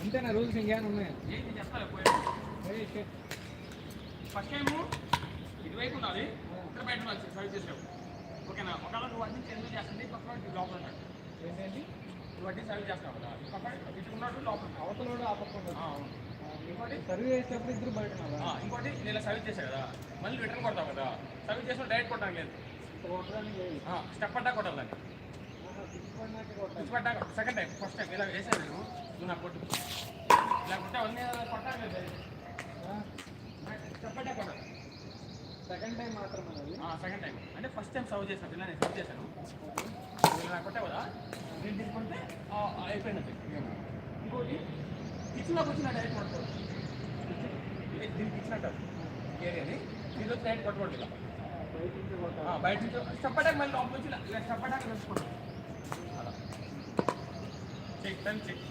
అంతేనా రూల్స్ ఇంకేమైనా ఉన్నాయా? ఏంటి చెప్తాను పోయి ఫస్ట్ టైము ఇటువైపు ఉండాలి, ఇక్కడ బయట ఉండాలి సర్వ్ చేసేవాడు. ఓకేనా? ఒకవేళ నువ్వు అన్ని ఎందుకు చేస్తుంది పక్కన లోపల ఉన్నాడు. ఏంటండి నువ్వు అన్ని సర్వ్ చేస్తావు కదా, పక్కన ఇటు ఉన్నాడు లోపల అవతలోడు ఆ పక్క ఉండదు. ఇంకోటి సర్వ్ చేసేటప్పుడు ఇద్దరు బయట ఉన్నారా? ఇంకోటి నేను ఇలా సర్వ్ చేశాను కదా, మళ్ళీ రిటర్న్ కొడతావు కదా, సర్వ్ చేసిన డైరెక్ట్ కొట్టడానికి లేదు, కొట్టడానికి లేదు. స్టెప్ పడ్డా కొట్టాలని. పడ్డా సెకండ్ టైం, ఫస్ట్ టైం ఇలా వేసాను నువ్వు నాకు కొట్టు, ఇలా కొట్టే అన్నీ కొట్టాలి లేదు, స్టెప్ పడ్డా కొట్టాలి. సెకండ్ టైం మాత్రమే అది. సెకండ్ టైం అంటే ఫస్ట్ టైం సర్వ్ చేశాను, ఇలా నేను సర్వ్ చేశాను, ఇలా కొట్టావు కదా, నేను తీసుకుంటే అయిపోయినది. ఇంకోటి కిచెన్లోకి వచ్చిన డైరెక్ట్ కొట్టుకోవాలి, దీనికి ఇచ్చినట్టు ఏరియాని దీనిలో డైరెక్ట్ కొట్టుకోండి. ఇలా బయట నుంచి స్టెప్ మళ్ళీ లోపల నుంచి ఇలా స్టెప్ వేసుకుంటాం. అలా చెక్ టైం చెక్.